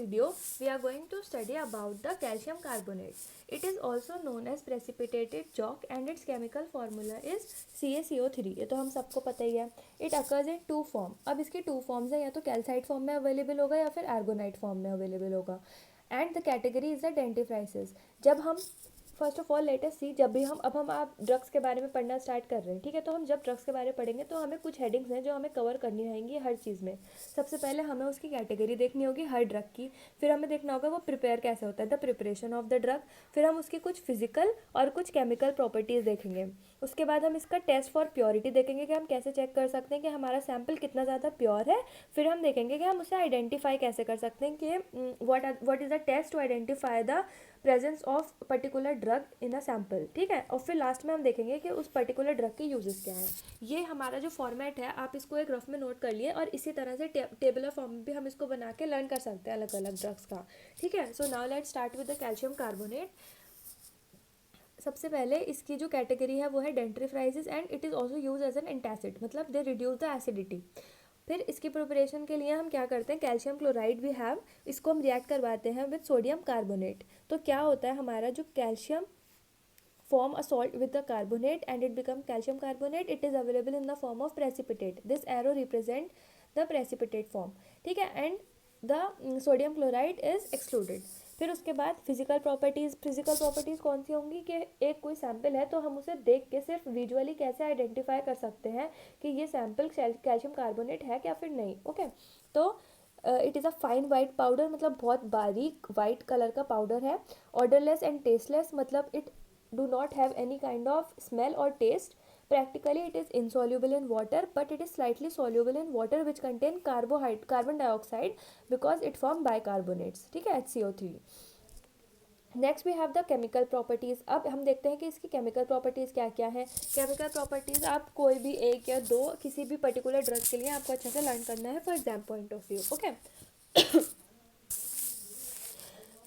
video we are going to study about the calcium carbonate. It is also known as precipitated chalk and its chemical formula is CaCO3. ये तो हम सबको पता ही है. It occurs in two form. अब इसकी two forms है, या तो कैल्साइट फॉर्म में अवेलेबल होगा या फिर आर्गोनाइट फॉर्म में अवेलेबल होगा. And the category is the dentifrices. जब हम first of all let us see, जब भी हम आप ड्रग्स के बारे में पढ़ना स्टार्ट कर रहे हैं, ठीक है, तो हम जब ड्रग्स के बारे में पढ़ेंगे तो हमें कुछ हेडिंग्स हैं जो हमें कवर करनी रहेंगी हर चीज़ में. सबसे पहले हमें उसकी कैटेगरी देखनी होगी हर ड्रग की. फिर हमें देखना होगा वो प्रिपेयर कैसे होता है, the preparation of the drug. फिर हम उसकी कुछ फिजिकल और कुछ केमिकल प्रॉपर्टीज़ देखेंगे. उसके बाद हम इसका टेस्ट फॉर प्योरिटी देखेंगे कि हम कैसे चेक कर सकते हैं कि हमारा सैम्पल कितना ज़्यादा प्योर है. फिर हम देखेंगे कि हम उसे आइडेंटिफाई कैसे कर सकते हैं कि what is the test to identify the presence of particular drug in a sample. ठीक है, और फिर लास्ट में हम देखेंगे कि उस पर्टिकुलर ड्रग के यूजेस क्या हैं. ये हमारा जो फॉर्मेट है, आप इसको एक रफ में नोट कर लिए, और इसी तरह से टेबलर फॉर्म में भी हम इसको बना के लर्न कर सकते हैं अलग अलग ड्रग्स का. ठीक है, so now let's start with the calcium carbonate. सबसे पहले इसकी जो कैटेगरी है वो है dentifrices and it is also use as an antacid, मतलब दे रिड्यूस द एसिडिटी. फिर इसकी प्रिपरेशन के लिए हम क्या करते हैं, कैल्शियम क्लोराइड वी हैव, इसको हम रिएक्ट करवाते हैं विद सोडियम कार्बोनेट. तो क्या होता है, हमारा जो calcium form a salt with the carbonate and it become calcium carbonate. It is available in the form of precipitate. This arrow represent the precipitate form. ठीक है, and the sodium chloride is excluded. फिर उसके बाद physical properties कौन सी होंगी कि एक कोई सैम्पल है तो हम उसे देख के सिर्फ विजुअली कैसे आइडेंटिफाई कर सकते हैं कि ये सैम्पल कैल्शियम कार्बोनेट है क्या फिर नहीं. ओके, तो it is a fine white powder, मतलब बहुत बारीक वाइट कलर का पाउडर है. ऑर्डरलेस एंड टेस्टलेस, मतलब it do not have any kind of smell or taste. Practically it is insoluble in water, but it is slightly soluble in water which contain carbon dioxide because it form bicarbonates. ठीक है, HCO3. Next we have the chemical properties. अब हम देखते हैं कि इसकी chemical properties क्या क्या है. केमिकल प्रॉपर्टीज़ आप कोई भी एक या दो किसी भी पर्टिकुलर ड्रग के लिए आपको अच्छे से लर्न करना है for exam point of view. Okay,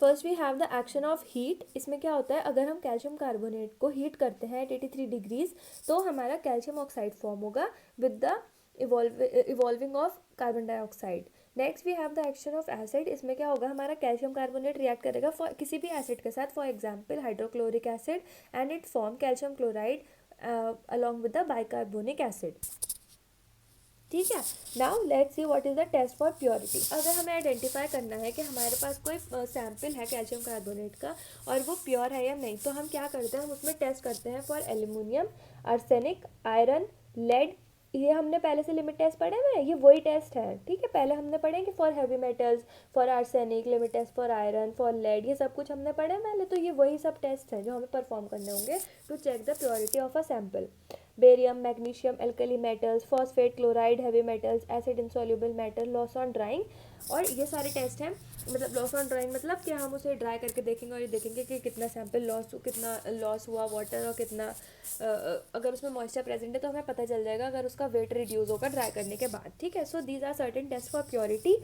first we have the action of heat. इसमें क्या होता है, अगर हम कैल्शियम कार्बोनेट को हीट करते हैं एट 83 डिग्रीज तो हमारा कैल्शियम ऑक्साइड फॉर्म होगा with the evolving of carbon dioxide. Next we have the action of acid. इसमें क्या होगा, हमारा कैल्शियम कार्बोनेट रिएक्ट करेगा फॉर किसी भी एसिड के साथ, for example hydrochloric acid, and it form calcium chloride along with the bicarbonic acid. ठीक है, now let's see what is the test for purity. अगर हमें आइडेंटिफाई करना है कि हमारे पास कोई सैम्पल है कैल्शियम कार्बोनेट का और वो प्योर है या नहीं, तो हम क्या करते हैं, हम उसमें टेस्ट करते हैं for aluminium, arsenic, iron, lead. ये हमने पहले से लिमिट टेस्ट पढ़े हुए हैं, ये वही टेस्ट है. ठीक है, पहले हमने पढ़े कि for heavy metals, for arsenic, limit test for iron, for lead, ये सब कुछ हमने पढ़े पहले. तो ये वही सब टेस्ट हैं जो हमें परफॉर्म करने होंगे to check the purity of a sample. Barium, magnesium, alkali metals, phosphate, chloride, heavy metals, acid insoluble metal, loss on drying. और ये सारे टेस्ट हैं. मतलब लॉस ऑन ड्राइंग मतलब कि हम उसे ड्राई करके देखेंगे और ये देखेंगे कि कितना सैंपल कितना लॉस हुआ वाटर, और कितना अगर उसमें मॉइस्चर प्रेजेंट है तो हमें पता चल जाएगा अगर उसका वेट रिड्यूस होगा ड्राई करने के बाद. ठीक है, so these are certain test for purity.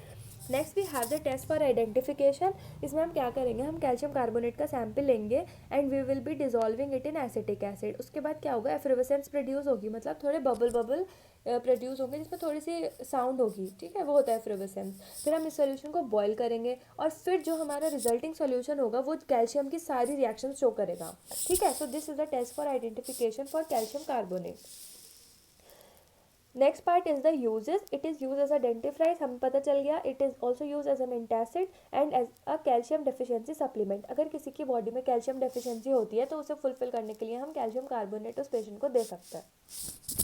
Next we have the test for identification. इसमें हम क्या करेंगे, हम कैल्शियम कार्बोनेट का सैंपल लेंगे and we will be dissolving it in acetic acid. उसके बाद क्या होगा, एफिरवेसेंस प्रोड्यूस होगी, मतलब थोड़े बबल प्रोड्यूस होंगे जिसमें थोड़ी सी साउंड होगी. ठीक है, वो होता है एफिरवेसेंस. फिर हम इस सोल्यूशन को बॉईल करेंगे और फिर जो हमारा रिजल्टिंग सोल्यूशन होगा वो कैल्शियम की सारी रिएक्शन शो करेगा. ठीक है, so this is the test for identification for calcium carbonate. Next part is the uses. It is use as a dentifrice, हमें पता चल गया. It is also use as an antacid and as a calcium deficiency supplement. अगर किसी की body में calcium deficiency होती है तो उसे फुलफिल करने के लिए हम कैल्शियम कार्बोनेट उस पेशेंट को दे सकते हैं.